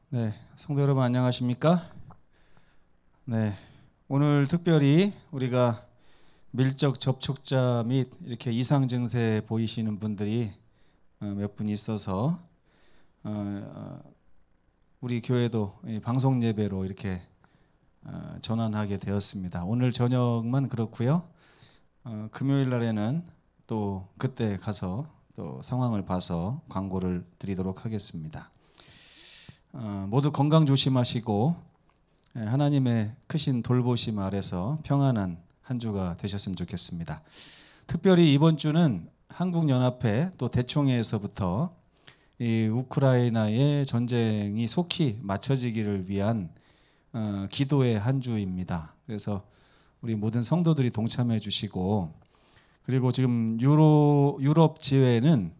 네, 성도 여러분 안녕하십니까? 네, 오늘 특별히 우리가 밀접 접촉자 및 이렇게 이상 증세 보이시는 분들이 몇 분 있어서 우리 교회도 방송 예배로 이렇게 전환하게 되었습니다. 오늘 저녁만 그렇고요. 금요일 날에는 또 그때 가서 또 상황을 봐서 광고를 드리도록 하겠습니다. 모두 건강 조심하시고 하나님의 크신 돌보심 아래서 평안한 한 주가 되셨으면 좋겠습니다. 특별히 이번 주는 한국연합회 또 대총회에서부터 이 우크라이나의 전쟁이 속히 맞춰지기를 위한 기도의 한 주입니다. 그래서 우리 모든 성도들이 동참해 주시고, 그리고 지금 유럽 지회는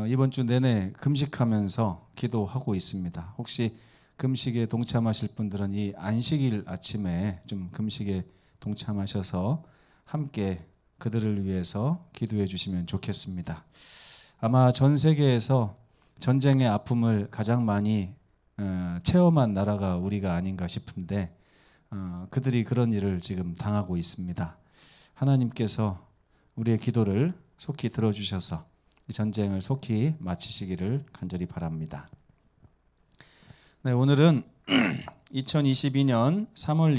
이번 주 내내 금식하면서 기도하고 있습니다. 혹시 금식에 동참하실 분들은 이 안식일 아침에 좀 금식에 동참하셔서 함께 그들을 위해서 기도해 주시면 좋겠습니다. 아마 전 세계에서 전쟁의 아픔을 가장 많이 체험한 나라가 우리가 아닌가 싶은데 그들이 그런 일을 지금 당하고 있습니다. 하나님께서 우리의 기도를 속히 들어주셔서 이 전쟁을 속히 마치시기를 간절히 바랍니다. 네, 오늘은 2022년 3월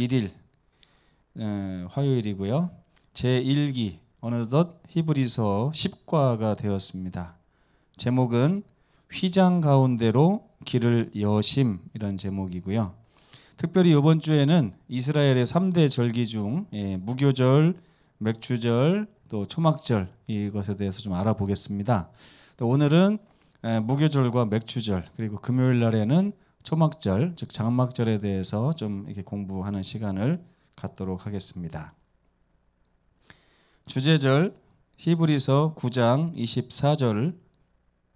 1일 화요일이고요. 제1기 어느덧 히브리서 10과가 되었습니다. 제목은 휘장 가운데로 길을 여심이라는 제목이고요. 특별히 이번 주에는 이스라엘의 3대 절기 중 무교절, 맥주절, 또 초막절 이것에 대해서 좀 알아보겠습니다. 또 오늘은 무교절과 맥주절, 그리고 금요일 날에는 초막절, 즉 장막절에 대해서 좀 이렇게 공부하는 시간을 갖도록 하겠습니다. 주제절 히브리서 9장 24절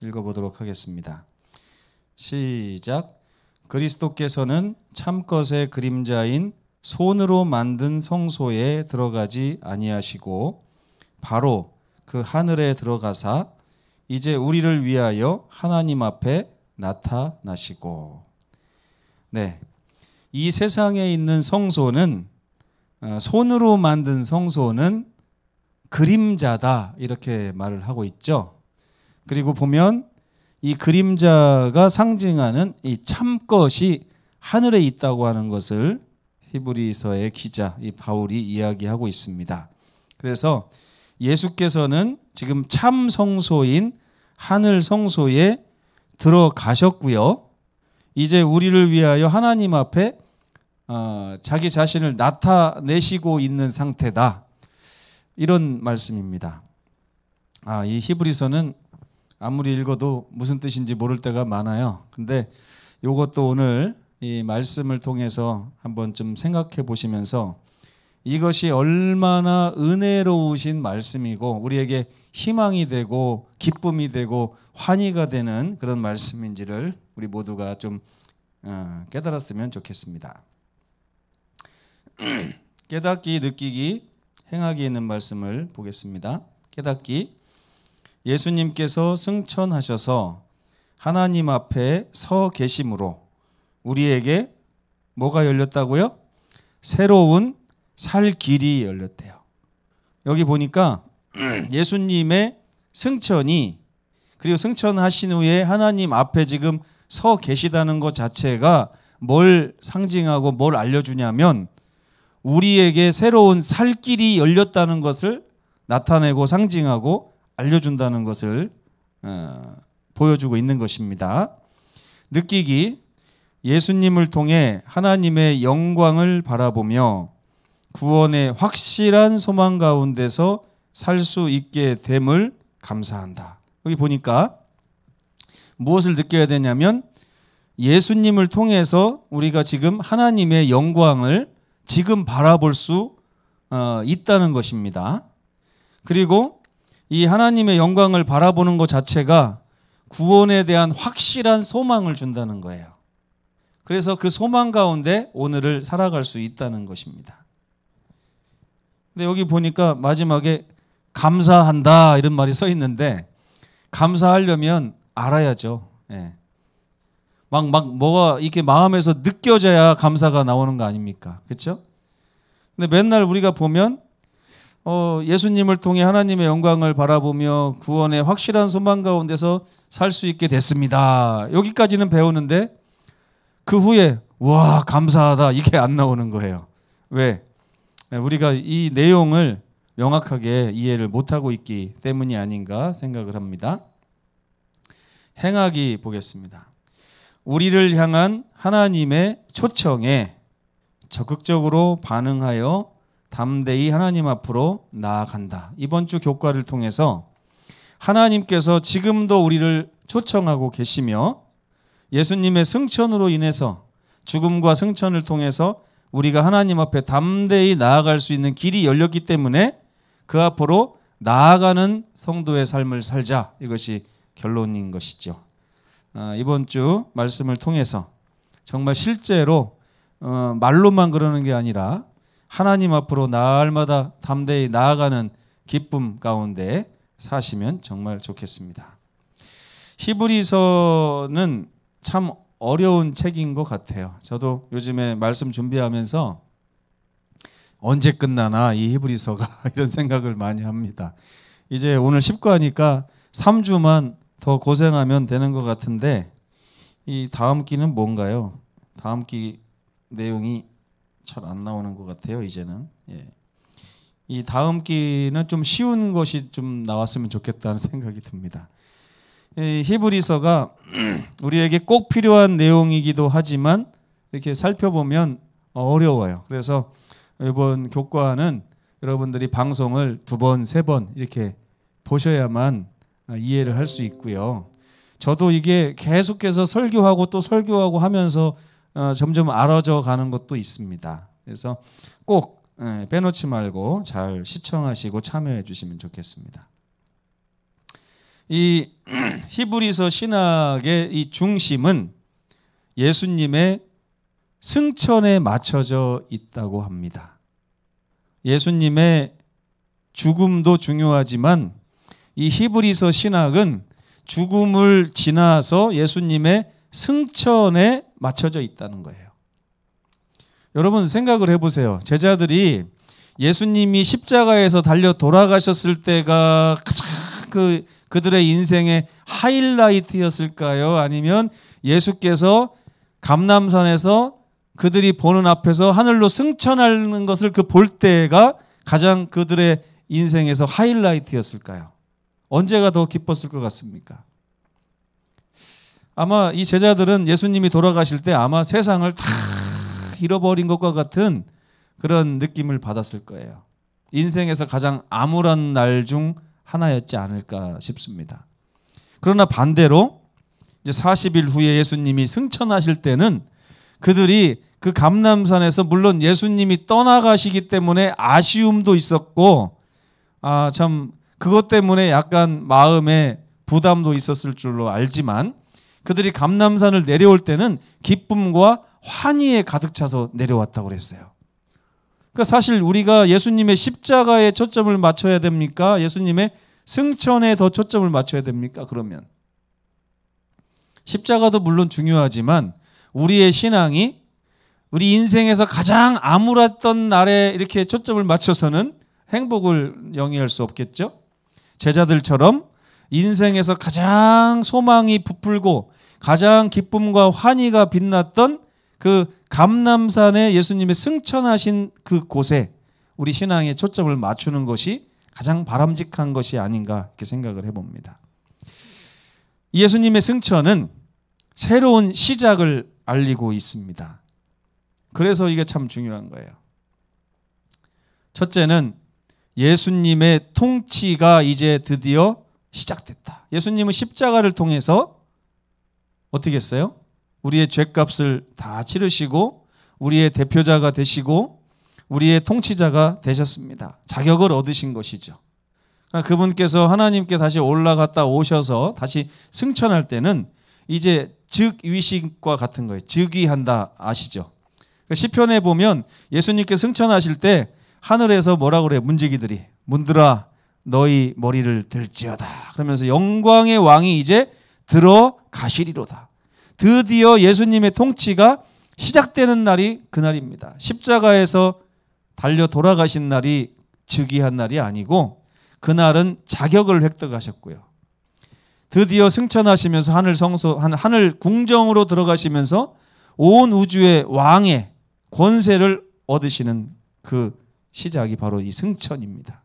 읽어보도록 하겠습니다. 시작. 그리스도께서는 참것의 그림자인 손으로 만든 성소에 들어가지 아니하시고 바로 그 하늘에 들어가사 이제 우리를 위하여 하나님 앞에 나타나시고. 네, 이 세상에 있는 성소는 손으로 만든 성소는 그림자다 이렇게 말을 하고 있죠. 그리고 보면 이 그림자가 상징하는 이 참것이 하늘에 있다고 하는 것을 히브리서의 기자 이 바울이 이야기하고 있습니다. 그래서 예수께서는 지금 참 성소인 하늘 성소에 들어가셨고요. 이제 우리를 위하여 하나님 앞에 자기 자신을 나타내시고 있는 상태다. 이런 말씀입니다. 이 히브리서는 아무리 읽어도 무슨 뜻인지 모를 때가 많아요. 근데 이것도 오늘 이 말씀을 통해서 한번 좀 생각해 보시면서 이것이 얼마나 은혜로우신 말씀이고 우리에게 희망이 되고 기쁨이 되고 환희가 되는 그런 말씀인지를 우리 모두가 좀 깨달았으면 좋겠습니다. 깨닫기, 느끼기, 행하기 있는 말씀을 보겠습니다. 깨닫기. 예수님께서 승천하셔서 하나님 앞에 서 계심으로 우리에게 뭐가 열렸다고요? 새로운 살 길이 열렸대요. 여기 보니까 예수님의 승천이, 그리고 승천하신 후에 하나님 앞에 지금 서 계시다는 것 자체가 뭘 상징하고 뭘 알려주냐면 우리에게 새로운 살 길이 열렸다는 것을 나타내고 상징하고 알려준다는 것을 보여주고 있는 것입니다. 느끼기. 예수님을 통해 하나님의 영광을 바라보며 구원의 확실한 소망 가운데서 살 수 있게 됨을 감사한다. 여기 보니까 무엇을 느껴야 되냐면 예수님을 통해서 우리가 지금 하나님의 영광을 지금 바라볼 수 있다는 것입니다. 그리고 이 하나님의 영광을 바라보는 것 자체가 구원에 대한 확실한 소망을 준다는 거예요. 그래서 그 소망 가운데 오늘을 살아갈 수 있다는 것입니다. 근데 여기 보니까 마지막에 감사한다 이런 말이 써 있는데 감사하려면 알아야죠. 막 뭐가 이렇게 마음에서 느껴져야 감사가 나오는 거 아닙니까? 그렇죠? 근데 맨날 우리가 보면 예수님을 통해 하나님의 영광을 바라보며 구원의 확실한 소망 가운데서 살 수 있게 됐습니다. 여기까지는 배우는데 그 후에 와 감사하다 이게 안 나오는 거예요. 왜? 우리가 이 내용을 명확하게 이해를 못하고 있기 때문이 아닌가 생각을 합니다. 행하기 보겠습니다. 우리를 향한 하나님의 초청에 적극적으로 반응하여 담대히 하나님 앞으로 나아간다. 이번 주 교과를 통해서 하나님께서 지금도 우리를 초청하고 계시며 예수님의 승천으로 인해서 죽음과 승천을 통해서 우리가 하나님 앞에 담대히 나아갈 수 있는 길이 열렸기 때문에 그 앞으로 나아가는 성도의 삶을 살자. 이것이 결론인 것이죠. 이번 주 말씀을 통해서 정말 실제로 말로만 그러는 게 아니라 하나님 앞으로 날마다 담대히 나아가는 기쁨 가운데 사시면 정말 좋겠습니다. 히브리서는 참 어려운 책인 것 같아요. 저도 요즘에 말씀 준비하면서 언제 끝나나 이 히브리서가 이런 생각을 많이 합니다. 이제 오늘 10과니까 3주만 더 고생하면 되는 것 같은데 이 다음 기는 뭔가요? 다음 기 내용이 잘 안 나오는 것 같아요. 이제는 이 다음 기는 좀 쉬운 것이 좀 나왔으면 좋겠다는 생각이 듭니다. 이 히브리서가 우리에게 꼭 필요한 내용이기도 하지만 이렇게 살펴보면 어려워요. 그래서 이번 교과는 여러분들이 방송을 2번, 3번 이렇게 보셔야만 이해를 할 수 있고요. 저도 이게 계속해서 설교하고 또 설교하고 하면서 점점 알아져 가는 것도 있습니다. 그래서 꼭 빼놓지 말고 잘 시청하시고 참여해 주시면 좋겠습니다. 이 히브리서 신학의 이 중심은 예수님의 승천에 맞춰져 있다고 합니다. 예수님의 죽음도 중요하지만 이 히브리서 신학은 죽음을 지나서 예수님의 승천에 맞춰져 있다는 거예요. 여러분 생각을 해보세요. 제자들이 예수님이 십자가에서 달려 돌아가셨을 때가 가장 그들의 인생의 하이라이트였을까요? 아니면 예수께서 감람산에서 그들이 보는 앞에서 하늘로 승천하는 것을 볼 때가 가장 그들의 인생에서 하이라이트였을까요? 언제가 더 기뻤을 것 같습니까? 아마 이 제자들은 예수님이 돌아가실 때 아마 세상을 다 잃어버린 것과 같은 그런 느낌을 받았을 거예요. 인생에서 가장 암울한 날 중 하나였지 않을까 싶습니다. 그러나 반대로 이제 40일 후에 예수님이 승천하실 때는 그들이 그 감람산에서 물론 예수님이 떠나가시기 때문에 아쉬움도 있었고 참 그것 때문에 약간 마음에 부담도 있었을 줄로 알지만 그들이 감람산을 내려올 때는 기쁨과 환희에 가득 차서 내려왔다고 그랬어요. 그러니까 사실 우리가 예수님의 십자가에 초점을 맞춰야 됩니까? 예수님의 승천에 더 초점을 맞춰야 됩니까? 그러면 십자가도 물론 중요하지만 우리의 신앙이 우리 인생에서 가장 암울했던 날에 이렇게 초점을 맞춰서는 행복을 영위할 수 없겠죠? 제자들처럼 인생에서 가장 소망이 부풀고 가장 기쁨과 환희가 빛났던 그 감람산에 예수님의 승천하신 그 곳에 우리 신앙의 초점을 맞추는 것이 가장 바람직한 것이 아닌가 이렇게 생각을 해봅니다. 예수님의 승천은 새로운 시작을 알리고 있습니다. 그래서 이게 참 중요한 거예요. 첫째는 예수님의 통치가 이제 드디어 시작됐다. 예수님은 십자가를 통해서 어떻게 했어요? 우리의 죄값을 다 치르시고 우리의 대표자가 되시고 우리의 통치자가 되셨습니다. 자격을 얻으신 것이죠. 그분께서 하나님께 다시 올라갔다 오셔서 다시 승천할 때는 이제 즉위식과 같은 거예요. 즉위한다 아시죠? 시편에 보면 예수님께 승천하실 때 하늘에서 뭐라고 그래요? 문지기들이 문들아 너희 머리를 들지어다. 그러면서 영광의 왕이 이제 들어가시리로다. 드디어 예수님의 통치가 시작되는 날이 그날입니다. 십자가에서 달려 돌아가신 날이 즉위한 날이 아니고 그날은 자격을 획득하셨고요. 드디어 승천하시면서 하늘 궁정으로 들어가시면서 온 우주의 왕의 권세를 얻으시는 그 시작이 바로 이 승천입니다.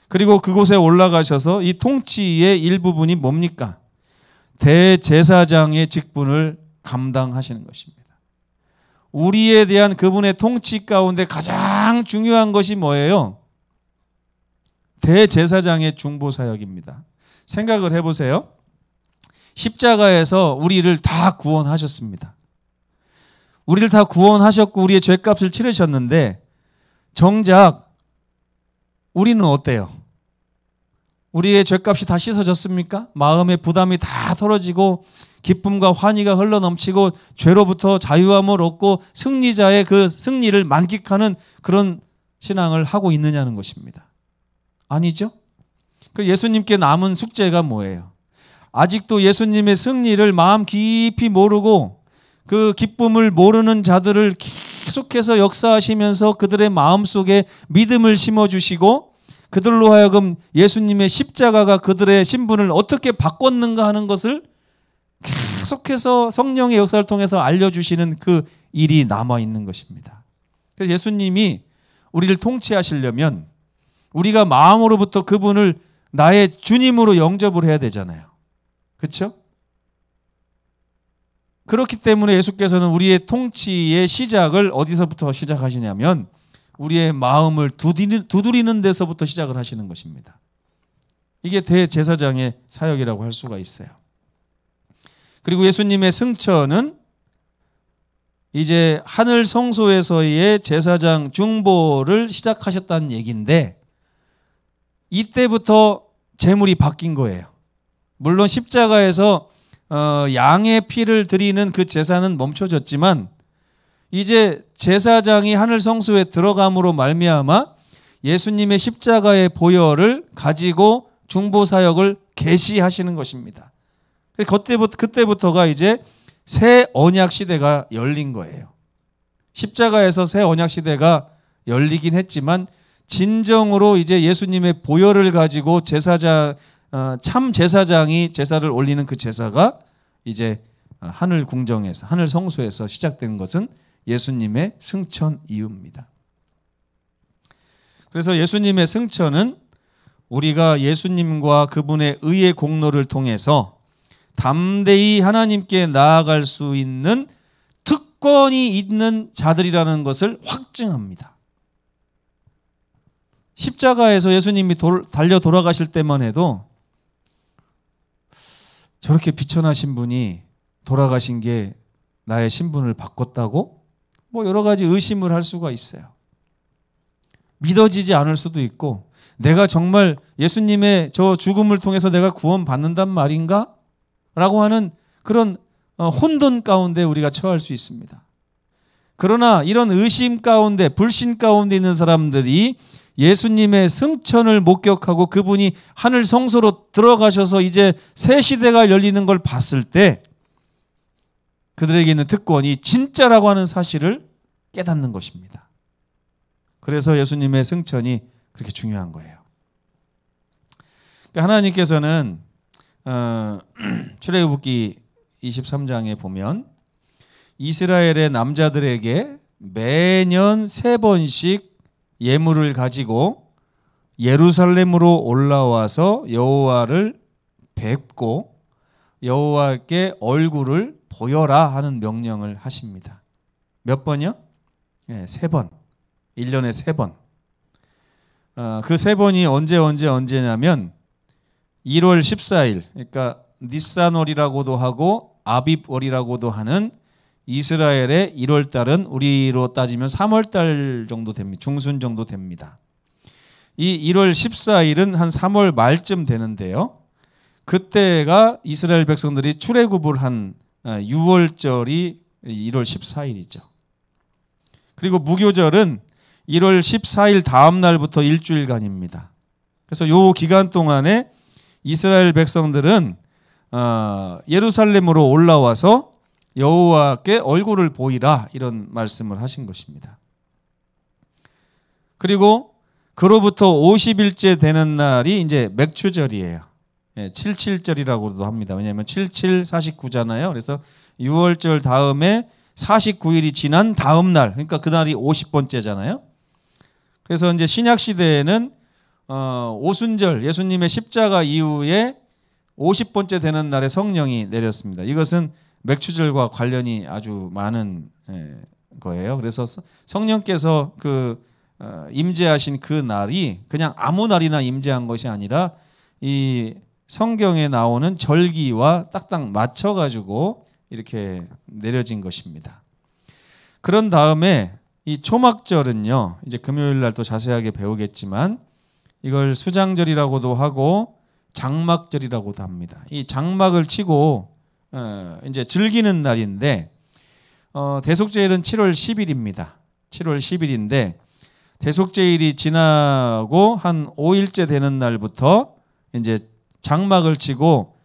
그리고 그곳에 올라가셔서 이 통치의 일부분이 뭡니까? 대제사장의 직분을 감당하시는 것입니다. 우리에 대한 그분의 통치 가운데 가장 중요한 것이 뭐예요? 대제사장의 중보사역입니다. 생각을 해보세요. 십자가에서 우리를 다 구원하셨습니다. 우리를 다 구원하셨고 우리의 죄값을 치르셨는데 정작 우리는 어때요? 우리의 죄값이 다 씻어졌습니까? 마음의 부담이 다 덜어지고 기쁨과 환희가 흘러넘치고 죄로부터 자유함을 얻고 승리자의 그 승리를 만끽하는 그런 신앙을 하고 있느냐는 것입니다. 아니죠? 그 예수님께 남은 숙제가 뭐예요? 아직도 예수님의 승리를 마음 깊이 모르고 그 기쁨을 모르는 자들을 계속해서 역사하시면서 그들의 마음속에 믿음을 심어주시고 그들로 하여금 예수님의 십자가가 그들의 신분을 어떻게 바꿨는가 하는 것을 계속해서 성령의 역사를 통해서 알려주시는 그 일이 남아있는 것입니다. 그래서 예수님이 우리를 통치하시려면 우리가 마음으로부터 그분을 나의 주님으로 영접을 해야 되잖아요. 그렇죠? 그렇기 때문에 예수께서는 우리의 통치의 시작을 어디서부터 시작하시냐면 우리의 마음을 두드리는 데서부터 시작을 하시는 것입니다. 이게 대제사장의 사역이라고 할 수가 있어요. 그리고 예수님의 승천은 이제 하늘 성소에서의 제사장 중보를 시작하셨다는 얘기인데 이때부터 제물이 바뀐 거예요. 물론 십자가에서 양의 피를 드리는 그 제사는 멈춰졌지만 이제 제사장이 하늘 성소에 들어감으로 말미암아 예수님의 십자가의 보혈을 가지고 중보 사역을 개시하시는 것입니다. 그때부터가 이제 새 언약 시대가 열린 거예요. 십자가에서 새 언약 시대가 열리긴 했지만 진정으로 이제 예수님의 보혈을 가지고 참 제사장이 제사를 올리는 그 제사가 이제 하늘 궁정에서 하늘 성소에서 시작된 것은 예수님의 승천 이후입니다. 그래서 예수님의 승천은 우리가 예수님과 그분의 의의 공로를 통해서 담대히 하나님께 나아갈 수 있는 특권이 있는 자들이라는 것을 확증합니다. 십자가에서 예수님이 달려 돌아가실 때만 해도 저렇게 비천하신 분이 돌아가신 게 나의 신분을 바꿨다고? 뭐 여러 가지 의심을 할 수가 있어요. 믿어지지 않을 수도 있고 내가 정말 예수님의 저 죽음을 통해서 내가 구원받는단 말인가? 라고 하는 그런 혼돈 가운데 우리가 처할 수 있습니다. 그러나 이런 의심 가운데 불신 가운데 있는 사람들이 예수님의 승천을 목격하고 그분이 하늘 성소로 들어가셔서 이제 새 시대가 열리는 걸 봤을 때 그들에게 있는 특권이 진짜라고 하는 사실을 깨닫는 것입니다. 그래서 예수님의 승천이 그렇게 중요한 거예요. 하나님께서는 출애굽기 23장에 보면 이스라엘의 남자들에게 매년 3번씩 예물을 가지고 예루살렘으로 올라와서 여호와를 뵙고 여호와께 얼굴을 보여라 하는 명령을 하십니다. 몇 번이요? 네, 3번. 1년에 3번. 그 3번이 언제냐면 1월 14일, 그러니까 니산월이라고도 하고 아빕월이라고도 하는 이스라엘의 1월달은 우리로 따지면 3월달 정도 됩니다. 중순 정도 됩니다. 이 1월 14일은 한 3월 말쯤 되는데요. 그때가 이스라엘 백성들이 출애굽을 한 6월절이 1월 14일이죠. 그리고 무교절은 1월 14일 다음 날부터 일주일간입니다. 그래서 이 기간 동안에 이스라엘 백성들은 예루살렘으로 올라와서 여호와께 얼굴을 보이라 이런 말씀을 하신 것입니다. 그리고 그로부터 50일째 되는 날이 이제 맥추절이에요. 77절이라고도 합니다. 왜냐하면 77, 49잖아요. 그래서 6월절 다음에 49일이 지난 다음 날, 그러니까 그날이 50번째잖아요. 그래서 이제 신약 시대에는 오순절, 예수님의 십자가 이후에 50번째 되는 날에 성령이 내렸습니다. 이것은 맥추절과 관련이 아주 많은 거예요. 그래서 성령께서 임재하신 그 날이 그냥 아무 날이나 임재한 것이 아니라 이 성경에 나오는 절기와 딱딱 맞춰가지고 이렇게 내려진 것입니다. 그런 다음에 이 초막절은요, 이제 금요일 날 또 자세하게 배우겠지만 이걸 수장절이라고도 하고 장막절이라고도 합니다. 이 장막을 치고 이제 즐기는 날인데 대속제일은 7월 10일입니다. 7월 10일인데 대속제일이 지나고 한 5일째 되는 날부터 이제 장막을 치고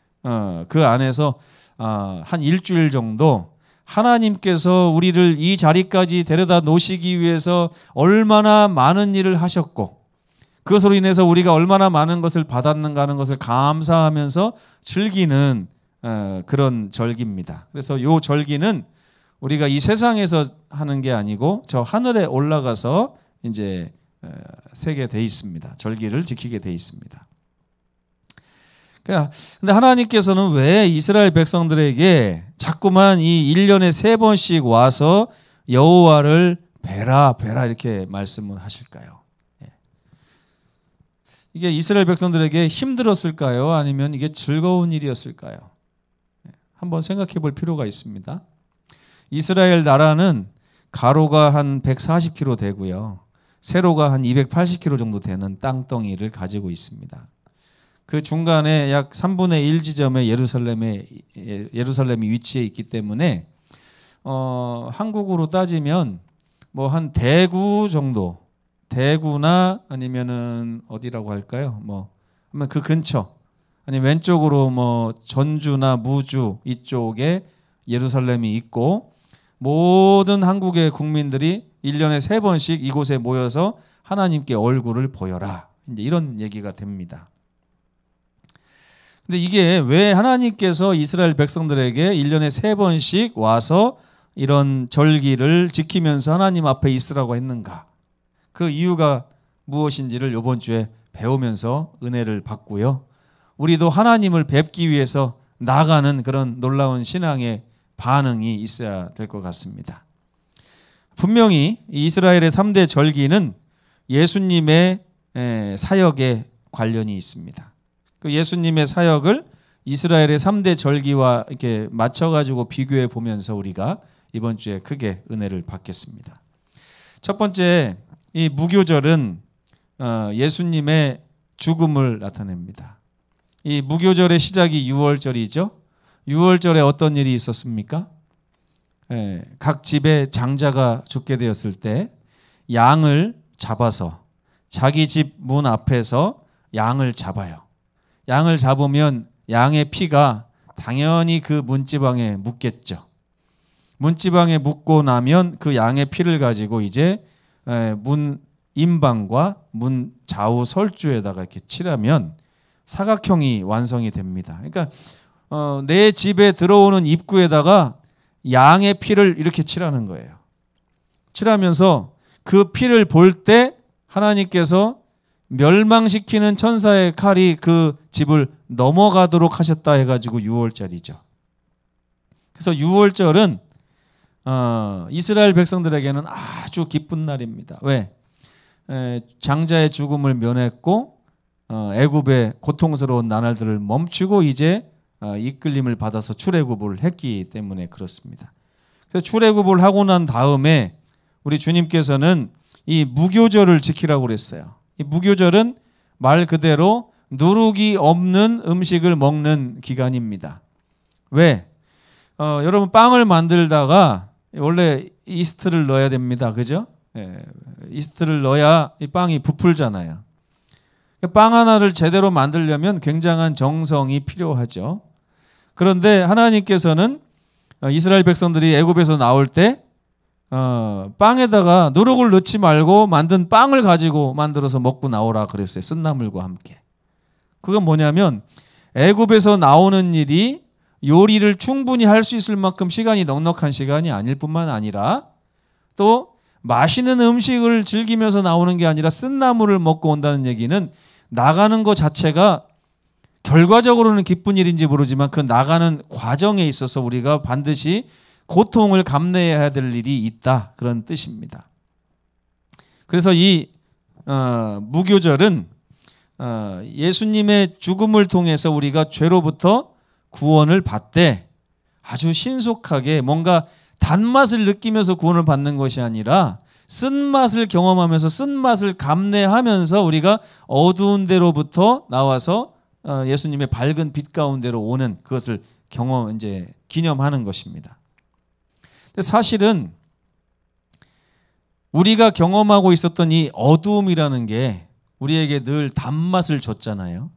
그 안에서 한 일주일 정도 하나님께서 우리를 이 자리까지 데려다 놓으시기 위해서 얼마나 많은 일을 하셨고 그것으로 인해서 우리가 얼마나 많은 것을 받았는가 하는 것을 감사하면서 즐기는 그런 절기입니다. 그래서 이 절기는 우리가 이 세상에서 하는 게 아니고 저 하늘에 올라가서 이제 세게 돼 있습니다. 절기를 지키게 돼 있습니다. 근데 하나님께서는 왜 이스라엘 백성들에게 자꾸만 이 1년에 3번씩 와서 여호와를 뵈라 이렇게 말씀을 하실까요? 이게 이스라엘 백성들에게 힘들었을까요? 아니면 이게 즐거운 일이었을까요? 한번 생각해 볼 필요가 있습니다. 이스라엘 나라는 가로가 한 140km 되고요. 세로가 한 280km 정도 되는 땅덩이를 가지고 있습니다. 그 중간에 약 3분의 1 지점에 예루살렘이 위치해 있기 때문에 한국으로 따지면 뭐 한 대구 정도, 대구나 아니면은 어디라고 할까요? 뭐 하면 그 근처, 아니 왼쪽으로 뭐 전주나 무주 이쪽에 예루살렘이 있고 모든 한국의 국민들이 1년에 3번씩 이곳에 모여서 하나님께 얼굴을 보여라. 이제 이런 얘기가 됩니다. 근데 이게 왜 하나님께서 이스라엘 백성들에게 1년에 3번씩 와서 이런 절기를 지키면서 하나님 앞에 있으라고 했는가? 그 이유가 무엇인지를 이번 주에 배우면서 은혜를 받고요. 우리도 하나님을 뵙기 위해서 나아가는 그런 놀라운 신앙의 반응이 있어야 될 것 같습니다. 분명히 이스라엘의 3대 절기는 예수님의 사역에 관련이 있습니다. 그 예수님의 사역을 이스라엘의 3대 절기와 이렇게 맞춰가지고 비교해 보면서 우리가 이번 주에 크게 은혜를 받겠습니다. 첫 번째, 이 무교절은 예수님의 죽음을 나타냅니다. 이 무교절의 시작이 6월절이죠. 6월절에 어떤 일이 있었습니까? 각 집에 장자가 죽게 되었을 때 양을 잡아서 자기 집 문 앞에서 양을 잡아요. 양을 잡으면 양의 피가 당연히 그 문지방에 묻겠죠. 문지방에 묻고 나면 그 양의 피를 가지고 이제 문 임방과 문 좌우 설주에다가 이렇게 칠하면 사각형이 완성이 됩니다. 그러니까 내 집에 들어오는 입구에다가 양의 피를 이렇게 칠하는 거예요. 칠하면서 그 피를 볼 때 하나님께서 멸망시키는 천사의 칼이 그 집을 넘어가도록 하셨다 해가지고 6월절이죠. 그래서 6월절은 이스라엘 백성들에게는 아주 기쁜 날입니다. 왜? 장자의 죽음을 면했고 애굽의 고통스러운 나날들을 멈추고 이제 이끌림을 받아서 출애굽을 했기 때문에 그렇습니다. 그래서 출애굽을 하고 난 다음에 우리 주님께서는 이 무교절을 지키라고 그랬어요. 이 무교절은 말 그대로 누룩이 없는 음식을 먹는 기간입니다. 왜? 여러분 빵을 만들다가 원래 이스트를 넣어야 됩니다. 그죠? 이스트를 넣어야 이 빵이 부풀잖아요. 빵 하나를 제대로 만들려면 굉장한 정성이 필요하죠. 그런데 하나님께서는 이스라엘 백성들이 애굽에서 나올 때 빵에다가 누룩을 넣지 말고 만든 빵을 가지고 만들어서 먹고 나오라 그랬어요. 쓴나물과 함께. 그건 뭐냐면 애굽에서 나오는 일이 요리를 충분히 할 수 있을 만큼 시간이 넉넉한 시간이 아닐 뿐만 아니라 또 맛있는 음식을 즐기면서 나오는 게 아니라 쓴나물을 먹고 온다는 얘기는 나가는 것 자체가 결과적으로는 기쁜 일인지 모르지만 그 나가는 과정에 있어서 우리가 반드시 고통을 감내해야 될 일이 있다, 그런 뜻입니다. 그래서 이 무교절은 예수님의 죽음을 통해서 우리가 죄로부터 구원을 받되 아주 신속하게 뭔가 단맛을 느끼면서 구원을 받는 것이 아니라 쓴맛을 경험하면서 쓴맛을 감내하면서 우리가 어두운 데로부터 나와서 예수님의 밝은 빛 가운데로 오는 그것을 기념하는 것입니다. 근데 사실은 우리가 경험하고 있었던 이 어두움이라는 게 우리에게 늘 단맛을 줬잖아요.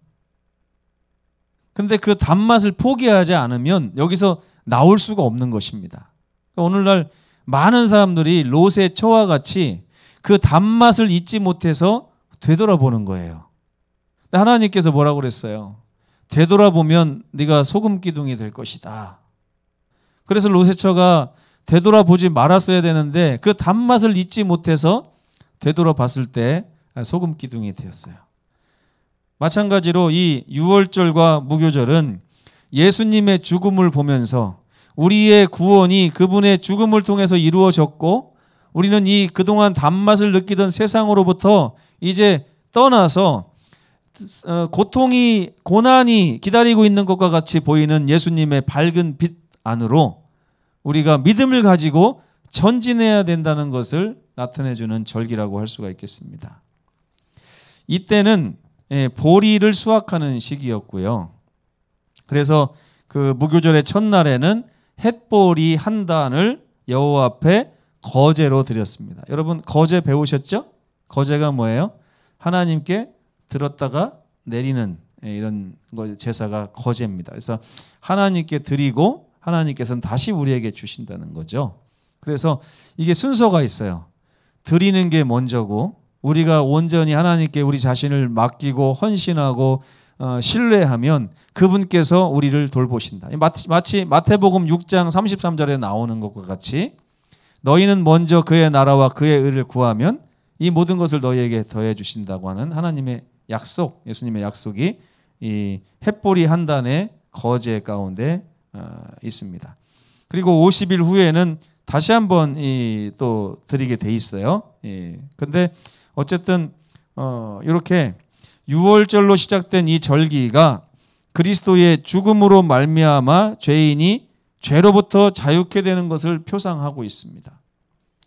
근데 그 단맛을 포기하지 않으면 여기서 나올 수가 없는 것입니다. 오늘날 많은 사람들이 롯의 처와 같이 그 단맛을 잊지 못해서 되돌아보는 거예요. 근데 하나님께서 뭐라고 그랬어요? 되돌아보면 네가 소금 기둥이 될 것이다. 그래서 롯의 처가 되돌아보지 말았어야 되는데 그 단맛을 잊지 못해서 되돌아봤을 때 소금 기둥이 되었어요. 마찬가지로 이 유월절과 무교절은 예수님의 죽음을 보면서 우리의 구원이 그분의 죽음을 통해서 이루어졌고 우리는 이 그동안 단맛을 느끼던 세상으로부터 이제 떠나서 고난이 기다리고 있는 것과 같이 보이는 예수님의 밝은 빛 안으로 우리가 믿음을 가지고 전진해야 된다는 것을 나타내주는 절기라고 할 수가 있겠습니다. 이때는 보리를 수확하는 시기였고요. 그래서 그 무교절의 첫날에는 햇보리 한 단을 여호와 앞에 거제로 드렸습니다. 여러분 거제 배우셨죠? 거제가 뭐예요? 하나님께 들었다가 내리는 이런 제사가 거제입니다. 그래서 하나님께 드리고 하나님께서는 다시 우리에게 주신다는 거죠. 그래서 이게 순서가 있어요. 드리는 게 먼저고 우리가 온전히 하나님께 우리 자신을 맡기고 헌신하고 신뢰하면 그분께서 우리를 돌보신다. 마치 마태복음 6장 33절에 나오는 것과 같이 너희는 먼저 그의 나라와 그의 의를 구하면 이 모든 것을 너희에게 더해 주신다고 하는 하나님의 약속, 예수님의 약속이 이 햇보리 한 단의 거제 가운데 있습니다. 그리고 50일 후에는 다시 한번 또 드리게 돼 있어요. 근데 어쨌든 이렇게 유월절로 시작된 이 절기가 그리스도의 죽음으로 말미암아 죄인이 죄로부터 자유케 되는 것을 표상하고 있습니다.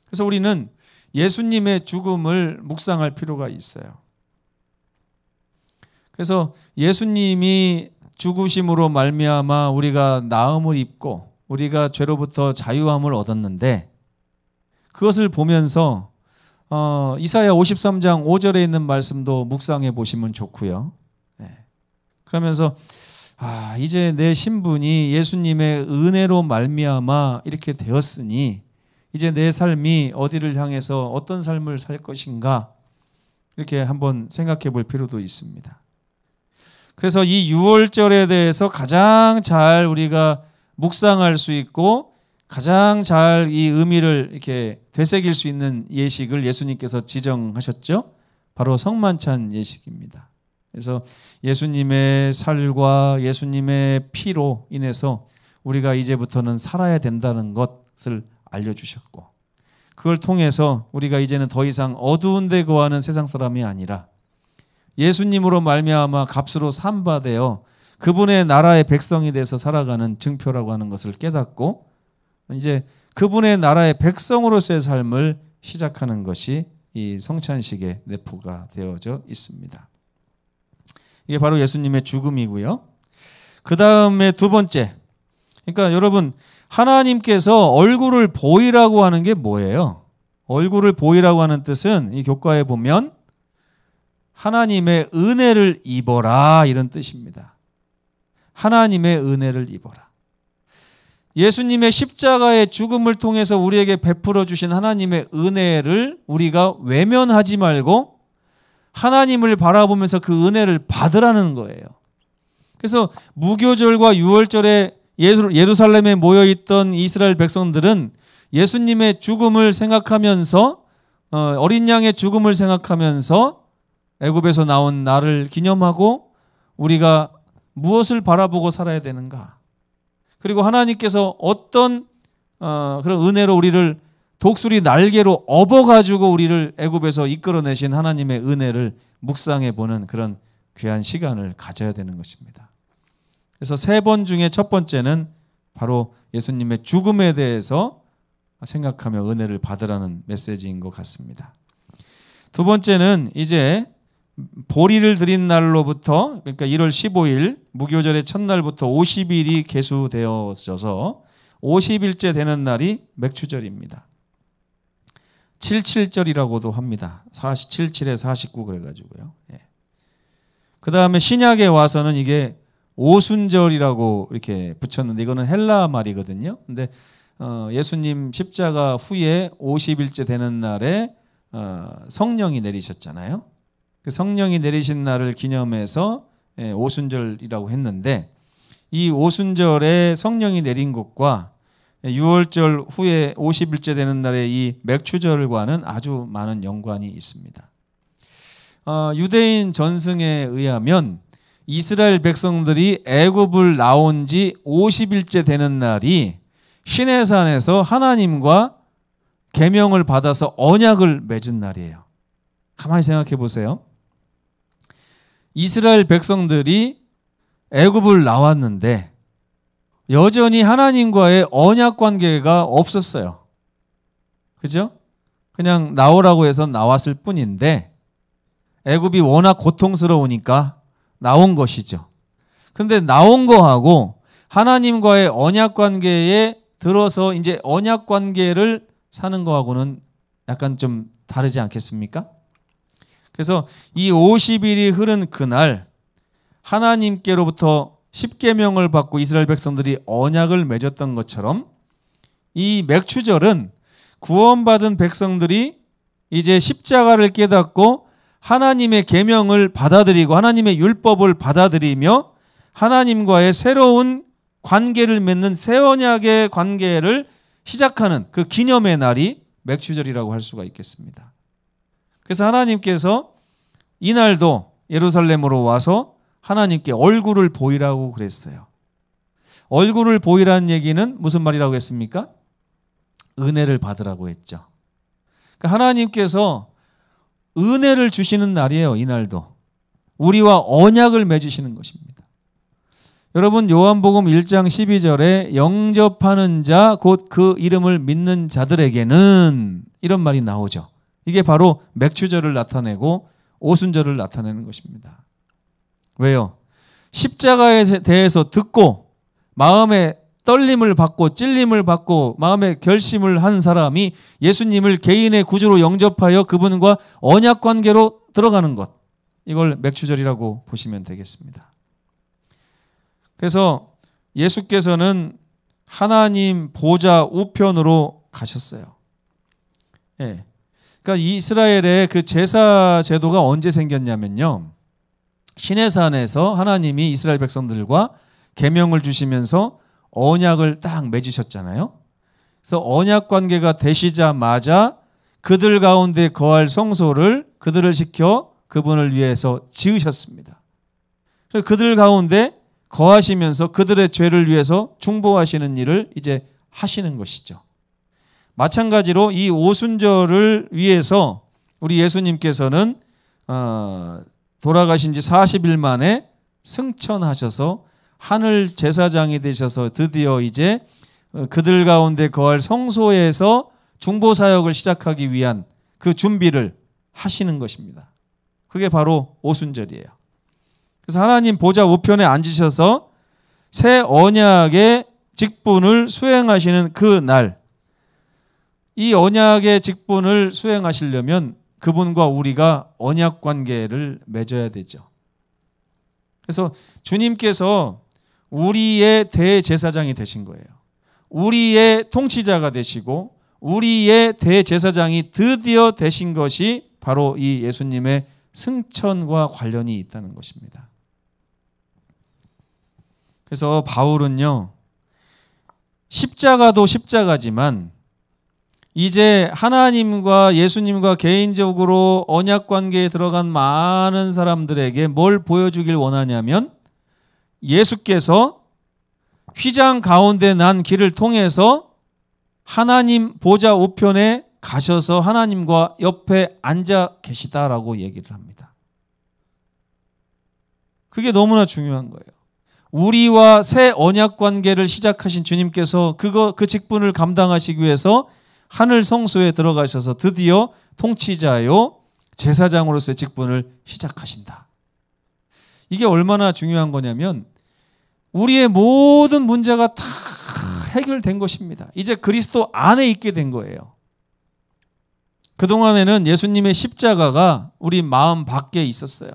그래서 우리는 예수님의 죽음을 묵상할 필요가 있어요. 그래서 예수님이 죽으심으로 말미암아 우리가 나음을 입고 우리가 죄로부터 자유함을 얻었는데 그것을 보면서 이사야 53장 5절에 있는 말씀도 묵상해 보시면 좋고요. 그러면서 이제 내 신분이 예수님의 은혜로 말미암아 이렇게 되었으니 이제 내 삶이 어디를 향해서 어떤 삶을 살 것인가 이렇게 한번 생각해 볼 필요도 있습니다. 그래서 이 유월절에 대해서 가장 잘 우리가 묵상할 수 있고 가장 잘 이 의미를 이렇게 되새길 수 있는 예식을 예수님께서 지정하셨죠. 바로 성만찬 예식입니다. 그래서 예수님의 살과 예수님의 피로 인해서 우리가 이제부터는 살아야 된다는 것을 알려주셨고 그걸 통해서 우리가 이제는 더 이상 어두운 데 거하는 세상 사람이 아니라 예수님으로 말미암아 값으로 산바되어 그분의 나라의 백성이 돼서 살아가는 증표라고 하는 것을 깨닫고 이제 그분의 나라의 백성으로서의 삶을 시작하는 것이 이 성찬식의 내포가 되어져 있습니다. 이게 바로 예수님의 죽음이고요. 그 다음에 두 번째, 그러니까 여러분 하나님께서 얼굴을 보이라고 하는 게 뭐예요? 얼굴을 보이라고 하는 뜻은 이 교과에 보면 하나님의 은혜를 입어라 이런 뜻입니다. 하나님의 은혜를 입어라. 예수님의 십자가의 죽음을 통해서 우리에게 베풀어 주신 하나님의 은혜를 우리가 외면하지 말고 하나님을 바라보면서 그 은혜를 받으라는 거예요. 그래서 무교절과 유월절에 예루살렘에 모여있던 이스라엘 백성들은 예수님의 죽음을 생각하면서 어린 양의 죽음을 생각하면서 애굽에서 나온 날을 기념하고 우리가 무엇을 바라보고 살아야 되는가? 그리고 하나님께서 어떤 그런 은혜로 우리를 독수리 날개로 업어가지고 우리를 애굽에서 이끌어내신 하나님의 은혜를 묵상해 보는 그런 귀한 시간을 가져야 되는 것입니다. 그래서 3번 중에 첫 번째는 바로 예수님의 죽음에 대해서 생각하며 은혜를 받으라는 메시지인 것 같습니다. 두 번째는 이제 보리를 드린 날로부터, 그러니까 1월 15일 무교절의 첫날부터 50일이 계수되어져서 50일째 되는 날이 맥추절입니다. 77절이라고도 합니다. 77에 49 그래가지고요. 그 다음에 신약에 와서는 이게 오순절이라고 이렇게 붙였는데 이거는 헬라 말이거든요. 근데 예수님 십자가 후에 50일째 되는 날에 성령이 내리셨잖아요. 그 성령이 내리신 날을 기념해서 오순절이라고 했는데 이 오순절에 성령이 내린 것과 6월절 후에 50일째 되는 날의 이 맥추절과는 아주 많은 연관이 있습니다. 유대인 전승에 의하면 이스라엘 백성들이 애굽을 나온 지 50일째 되는 날이 시내산에서 하나님과 계명을 받아서 언약을 맺은 날이에요. 가만히 생각해 보세요. 이스라엘 백성들이 애굽을 나왔는데 여전히 하나님과의 언약 관계가 없었어요. 그죠? 그냥 나오라고 해서 나왔을 뿐인데 애굽이 워낙 고통스러우니까 나온 것이죠. 근데 나온 거하고 하나님과의 언약 관계에 들어서 이제 언약 관계를 사는 거하고는 약간 좀 다르지 않겠습니까? 그래서 이 50일이 흐른 그날 하나님께로부터 십계명을 받고 이스라엘 백성들이 언약을 맺었던 것처럼 이 맥추절은 구원받은 백성들이 이제 십자가를 깨닫고 하나님의 계명을 받아들이고 하나님의 율법을 받아들이며 하나님과의 새로운 관계를 맺는 새 언약의 관계를 시작하는 그 기념의 날이 맥추절이라고 할 수가 있겠습니다. 그래서 하나님께서 이날도 예루살렘으로 와서 하나님께 얼굴을 보이라고 그랬어요. 얼굴을 보이라는 얘기는 무슨 말이라고 했습니까? 은혜를 받으라고 했죠. 그러니까 하나님께서 은혜를 주시는 날이에요. 이날도. 우리와 언약을 맺으시는 것입니다. 여러분 요한복음 1장 12절에 영접하는 자 곧 그 이름을 믿는 자들에게는 이런 말이 나오죠. 이게 바로 맥추절을 나타내고 오순절을 나타내는 것입니다. 왜요? 십자가에 대해서 듣고 마음에 떨림을 받고 찔림을 받고 마음의 결심을 한 사람이 예수님을 개인의 구주로 영접하여 그분과 언약 관계로 들어가는 것, 이걸 맥추절이라고 보시면 되겠습니다. 그래서 예수께서는 하나님 보좌 우편으로 가셨어요. 예. 그러니까 이스라엘의 그 제사 제도가 언제 생겼냐면요, 시내산에서 하나님이 이스라엘 백성들과 계명을 주시면서 언약을 딱 맺으셨잖아요. 그래서 언약 관계가 되시자마자 그들 가운데 거할 성소를 그들을 시켜 그분을 위해서 지으셨습니다. 그래서 그들 가운데 거하시면서 그들의 죄를 위해서 중보하시는 일을 이제 하시는 것이죠. 마찬가지로 이 오순절을 위해서 우리 예수님께서는 돌아가신 지 40일 만에 승천하셔서 하늘 제사장이 되셔서 드디어 이제 그들 가운데 거할 성소에서 중보 사역을 시작하기 위한 그 준비를 하시는 것입니다. 그게 바로 오순절이에요. 그래서 하나님 보좌 우편에 앉으셔서 새 언약의 직분을 수행하시는 그 날, 이 언약의 직분을 수행하시려면 그분과 우리가 언약 관계를 맺어야 되죠. 그래서 주님께서 우리의 대제사장이 되신 거예요. 우리의 통치자가 되시고 우리의 대제사장이 드디어 되신 것이 바로 이 예수님의 승천과 관련이 있다는 것입니다. 그래서 바울은요, 십자가도 십자가지만 이제 하나님과 예수님과 개인적으로 언약 관계에 들어간 많은 사람들에게 뭘 보여주길 원하냐면 예수께서 휘장 가운데 난 길을 통해서 하나님 보좌 우편에 가셔서 하나님과 옆에 앉아 계시다라고 얘기를 합니다. 그게 너무나 중요한 거예요. 우리와 새 언약 관계를 시작하신 주님께서 그 직분을 감당하시기 위해서 하늘 성소에 들어가셔서 드디어 통치자요 제사장으로서의 직분을 시작하신다. 이게 얼마나 중요한 거냐면 우리의 모든 문제가 다 해결된 것입니다. 이제 그리스도 안에 있게 된 거예요. 그동안에는 예수님의 십자가가 우리 마음 밖에 있었어요.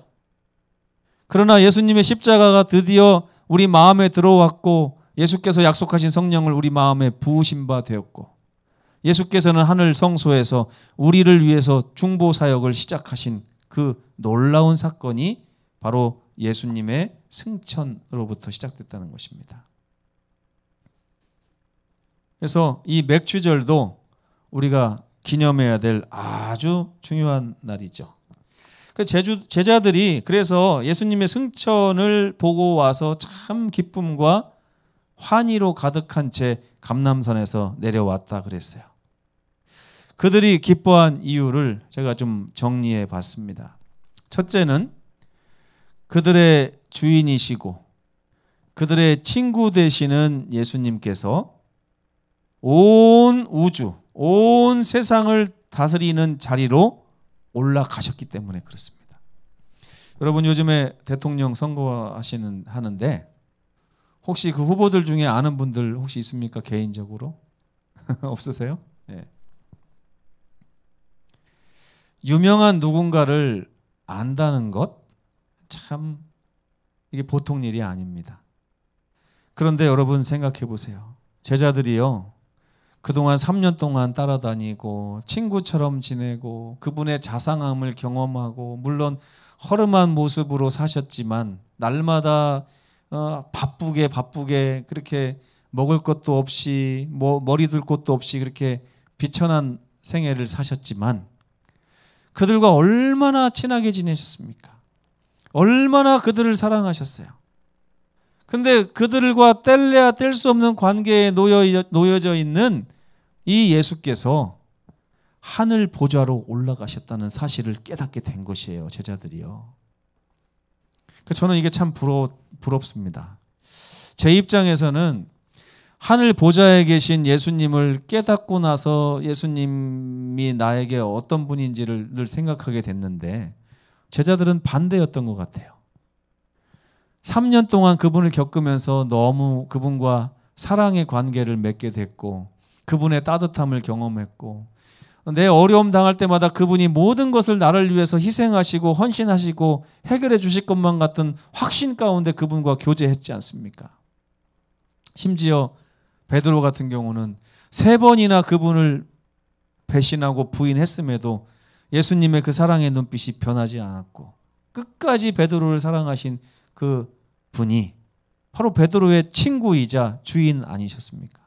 그러나 예수님의 십자가가 드디어 우리 마음에 들어왔고 예수께서 약속하신 성령을 우리 마음에 부으신 바 되었고 예수께서는 하늘 성소에서 우리를 위해서 중보 사역을 시작하신 그 놀라운 사건이 바로 예수님의 승천으로부터 시작됐다는 것입니다. 그래서 이 맥주절도 우리가 기념해야 될 아주 중요한 날이죠. 제자들이 그래서 예수님의 승천을 보고 와서 참 기쁨과 환희로 가득한 채 감람산에서 내려왔다 그랬어요. 그들이 기뻐한 이유를 제가 좀 정리해 봤습니다. 첫째는 그들의 주인이시고 그들의 친구 되시는 예수님께서 온 우주, 온 세상을 다스리는 자리로 올라가셨기 때문에 그렇습니다. 여러분 요즘에 대통령 하는데 혹시 그 후보들 중에 아는 분들 혹시 있습니까? 개인적으로? 없으세요? 네. 유명한 누군가를 안다는 것 참 이게 보통 일이 아닙니다. 그런데 여러분 생각해 보세요. 제자들이요. 그동안 3년 동안 따라다니고 친구처럼 지내고 그분의 자상함을 경험하고 물론 허름한 모습으로 사셨지만 날마다 바쁘게 그렇게 먹을 것도 없이 머리 둘 곳도 없이 그렇게 비천한 생애를 사셨지만 그들과 얼마나 친하게 지내셨습니까? 얼마나 그들을 사랑하셨어요. 근데 그들과 뗄래야 뗄 수 없는 관계에 놓여져 있는 이 예수께서 하늘 보좌로 올라가셨다는 사실을 깨닫게 된 것이에요. 제자들이요. 저는 이게 참 부럽습니다. 제 입장에서는 하늘 보좌에 계신 예수님을 깨닫고 나서 예수님이 나에게 어떤 분인지를 늘 생각하게 됐는데 제자들은 반대였던 것 같아요. 3년 동안 그분을 겪으면서 너무 그분과 사랑의 관계를 맺게 됐고 그분의 따뜻함을 경험했고 내 어려움 당할 때마다 그분이 모든 것을 나를 위해서 희생하시고 헌신하시고 해결해 주실 것만 같은 확신 가운데 그분과 교제했지 않습니까? 심지어 베드로 같은 경우는 3번이나 그분을 배신하고 부인했음에도 예수님의 그 사랑의 눈빛이 변하지 않았고 끝까지 베드로를 사랑하신 그 분이 바로 베드로의 친구이자 주인 아니셨습니까?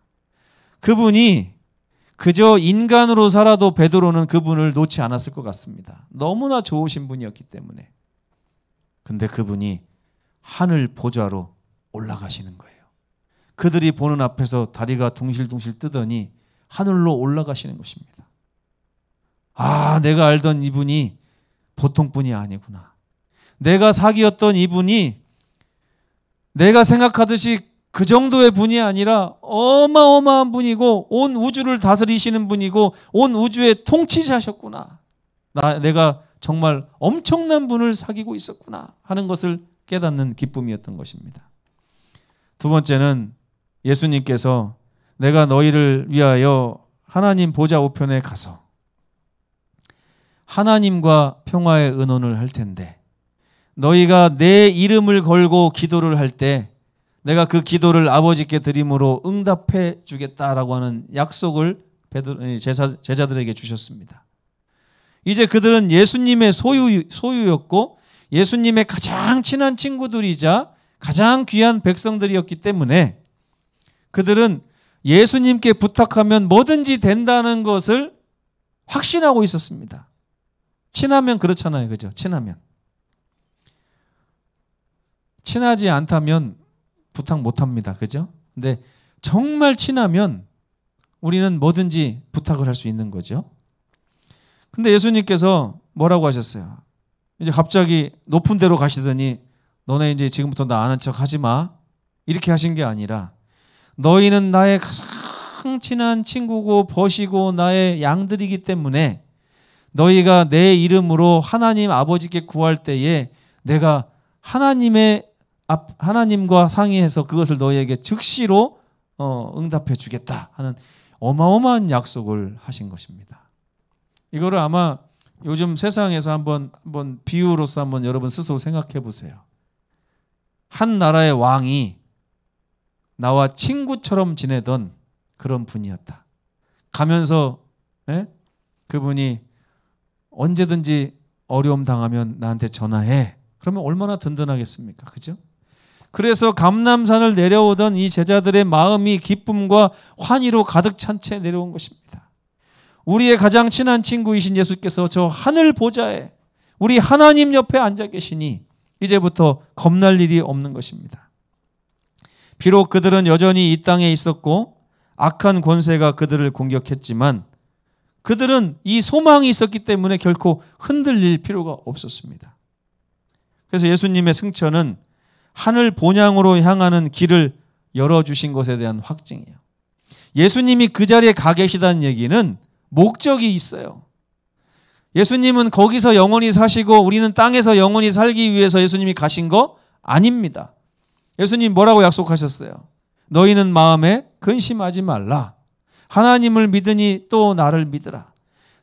그분이 그저 인간으로 살아도 베드로는 그분을 놓지 않았을 것 같습니다. 너무나 좋으신 분이었기 때문에. 근데 그분이 하늘 보좌로 올라가시는 거예요. 그들이 보는 앞에서 다리가 둥실둥실 뜨더니 하늘로 올라가시는 것입니다. 아, 내가 알던 이분이 보통 분이 아니구나. 내가 사귀었던 이분이 내가 생각하듯이 그 정도의 분이 아니라 어마어마한 분이고 온 우주를 다스리시는 분이고 온 우주의 통치자셨구나. 내가 정말 엄청난 분을 사귀고 있었구나 하는 것을 깨닫는 기쁨이었던 것입니다. 두 번째는 예수님께서 내가 너희를 위하여 하나님 보좌 우편에 가서 하나님과 평화의 의논을 할 텐데 너희가 내 이름을 걸고 기도를 할 때 내가 그 기도를 아버지께 드림으로 응답해 주겠다라고 하는 약속을 제자들에게 주셨습니다. 이제 그들은 예수님의 소유였고 예수님의 가장 친한 친구들이자 가장 귀한 백성들이었기 때문에 그들은 예수님께 부탁하면 뭐든지 된다는 것을 확신하고 있었습니다. 친하면 그렇잖아요. 그죠? 친하지 않다면 부탁 못합니다. 그죠? 근데 정말 친하면 우리는 뭐든지 부탁을 할 수 있는 거죠. 근데 예수님께서 뭐라고 하셨어요? 이제 갑자기 높은 데로 가시더니 너네 이제 지금부터 나 아는 척 하지 마. 이렇게 하신 게 아니라 너희는 나의 가장 친한 친구고 벗이고 나의 양들이기 때문에 너희가 내 이름으로 하나님 아버지께 구할 때에 내가 하나님과 상의해서 그것을 너희에게 즉시로 응답해 주겠다 하는 어마어마한 약속을 하신 것입니다. 이거를 아마 요즘 세상에서 한번 비유로서 한번 여러분 스스로 생각해 보세요. 한 나라의 왕이 나와 친구처럼 지내던 그런 분이었다. 가면서 그분이 언제든지 어려움 당하면 나한테 전화해. 그러면 얼마나 든든하겠습니까? 그죠? 그래서 감람산을 내려오던 이 제자들의 마음이 기쁨과 환희로 가득 찬 채 내려온 것입니다. 우리의 가장 친한 친구이신 예수께서 저 하늘 보좌에 우리 하나님 옆에 앉아 계시니 이제부터 겁날 일이 없는 것입니다. 비록 그들은 여전히 이 땅에 있었고 악한 권세가 그들을 공격했지만 그들은 이 소망이 있었기 때문에 결코 흔들릴 필요가 없었습니다. 그래서 예수님의 승천은 하늘 본향으로 향하는 길을 열어주신 것에 대한 확증이에요. 예수님이 그 자리에 가 계시다는 얘기는 목적이 있어요. 예수님은 거기서 영원히 사시고 우리는 땅에서 영원히 살기 위해서 예수님이 가신 거 아닙니다. 예수님 뭐라고 약속하셨어요? 너희는 마음에 근심하지 말라. 하나님을 믿으니 또 나를 믿으라.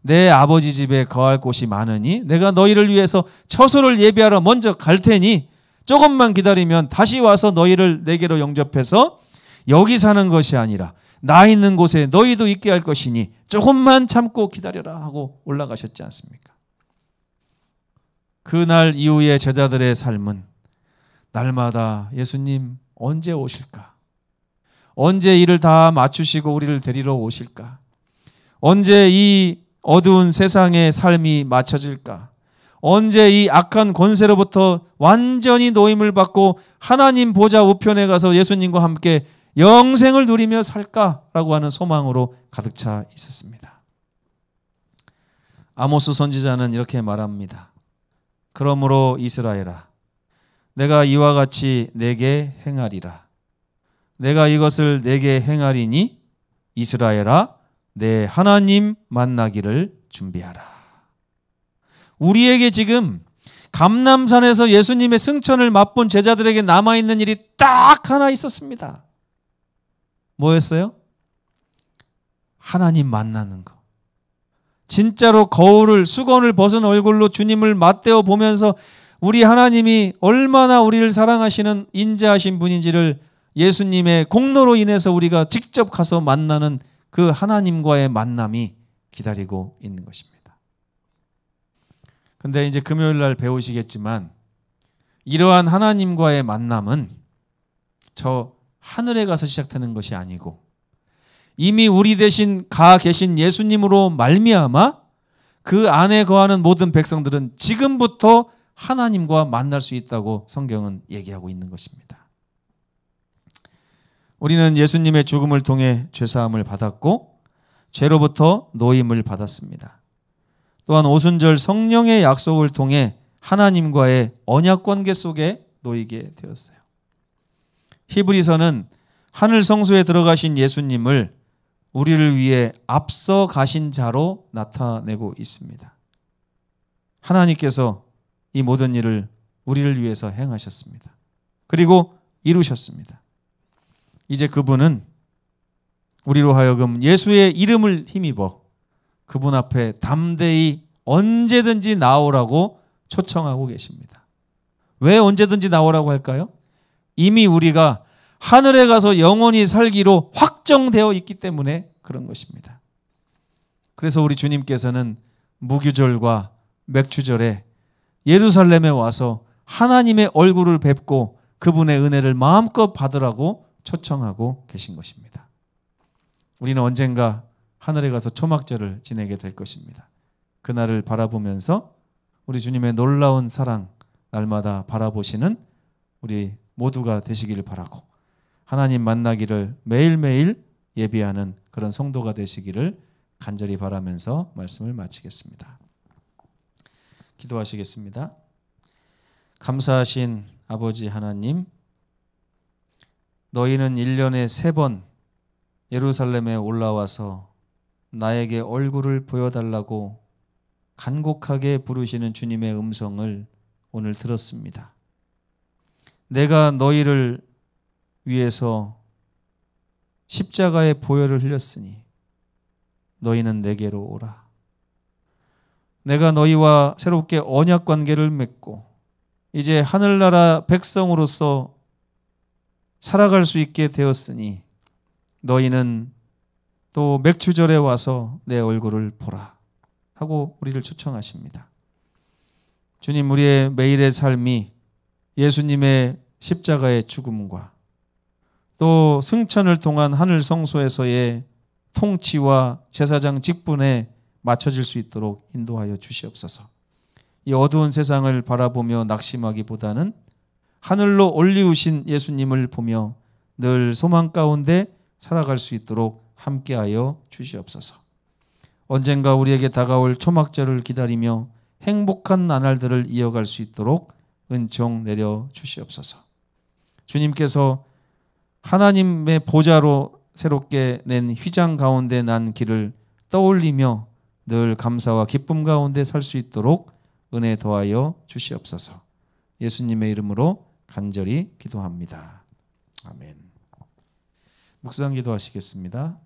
내 아버지 집에 거할 곳이 많으니 내가 너희를 위해서 처소를 예비하러 먼저 갈 테니 조금만 기다리면 다시 와서 너희를 내게로 영접해서 여기 사는 것이 아니라 나 있는 곳에 너희도 있게 할 것이니 조금만 참고 기다려라 하고 올라가셨지 않습니까? 그날 이후에 제자들의 삶은 날마다 예수님 언제 오실까? 언제 일을 다 맞추시고 우리를 데리러 오실까? 언제 이 어두운 세상의 삶이 맞춰질까? 언제 이 악한 권세로부터 완전히 노임을 받고 하나님 보좌 우편에 가서 예수님과 함께 영생을 누리며 살까라고 하는 소망으로 가득 차 있었습니다. 아모스 선지자는 이렇게 말합니다. 그러므로 이스라엘아, 내가 이와 같이 내게 행하리라. 내가 이것을 내게 행하리니 이스라엘아, 내 하나님 만나기를 준비하라. 우리에게 지금 감람산에서 예수님의 승천을 맛본 제자들에게 남아있는 일이 딱 하나 있었습니다. 뭐였어요? 하나님 만나는 거. 진짜로 수건을 벗은 얼굴로 주님을 맞대어 보면서 우리 하나님이 얼마나 우리를 사랑하시는 인자하신 분인지를 예수님의 공로로 인해서 우리가 직접 가서 만나는 그 하나님과의 만남이 기다리고 있는 것입니다. 근데 이제 금요일 날 배우시겠지만 이러한 하나님과의 만남은 저 하늘에 가서 시작되는 것이 아니고 이미 우리 대신 가 계신 예수님으로 말미암아 그 안에 거하는 모든 백성들은 지금부터 하나님과 만날 수 있다고 성경은 얘기하고 있는 것입니다. 우리는 예수님의 죽음을 통해 죄사함을 받았고 죄로부터 노임을 받았습니다. 또한 오순절 성령의 약속을 통해 하나님과의 언약 관계 속에 놓이게 되었어요. 히브리서는 하늘 성소에 들어가신 예수님을 우리를 위해 앞서 가신 자로 나타내고 있습니다. 하나님께서 이 모든 일을 우리를 위해서 행하셨습니다. 그리고 이루셨습니다. 이제 그분은 우리로 하여금 예수의 이름을 힘입어 그분 앞에 담대히 언제든지 나오라고 초청하고 계십니다. 왜 언제든지 나오라고 할까요? 이미 우리가 하늘에 가서 영원히 살기로 확정되어 있기 때문에 그런 것입니다. 그래서 우리 주님께서는 무교절과 맥주절에 예루살렘에 와서 하나님의 얼굴을 뵙고 그분의 은혜를 마음껏 받으라고 초청하고 계신 것입니다. 우리는 언젠가 하늘에 가서 초막절을 지내게 될 것입니다. 그날을 바라보면서 우리 주님의 놀라운 사랑 날마다 바라보시는 우리 모두가 되시기를 바라고 하나님 만나기를 매일매일 예비하는 그런 성도가 되시기를 간절히 바라면서 말씀을 마치겠습니다. 기도하시겠습니다. 감사하신 아버지 하나님, 너희는 1년에 3번 예루살렘에 올라와서 나에게 얼굴을 보여달라고 간곡하게 부르시는 주님의 음성을 오늘 들었습니다. 내가 너희를 위해서 십자가의 보혈을 흘렸으니 너희는 내게로 오라. 내가 너희와 새롭게 언약 관계를 맺고 이제 하늘나라 백성으로서 살아갈 수 있게 되었으니 너희는 또 맥주절에 와서 내 얼굴을 보라 하고 우리를 초청하십니다. 주님, 우리의 매일의 삶이 예수님의 십자가의 죽음과 또 승천을 통한 하늘 성소에서의 통치와 제사장 직분에 맞춰질 수 있도록 인도하여 주시옵소서. 이 어두운 세상을 바라보며 낙심하기보다는 하늘로 올리우신 예수님을 보며 늘 소망 가운데 살아갈 수 있도록 함께하여 주시옵소서. 언젠가 우리에게 다가올 초막절을 기다리며 행복한 나날들을 이어갈 수 있도록 은총 내려 주시옵소서. 주님께서 하나님의 보좌로 새롭게 낸 휘장 가운데 난 길을 떠올리며 늘 감사와 기쁨 가운데 살 수 있도록 은혜 더하여 주시옵소서. 예수님의 이름으로 간절히 기도합니다. 아멘. 묵상 기도하시겠습니다.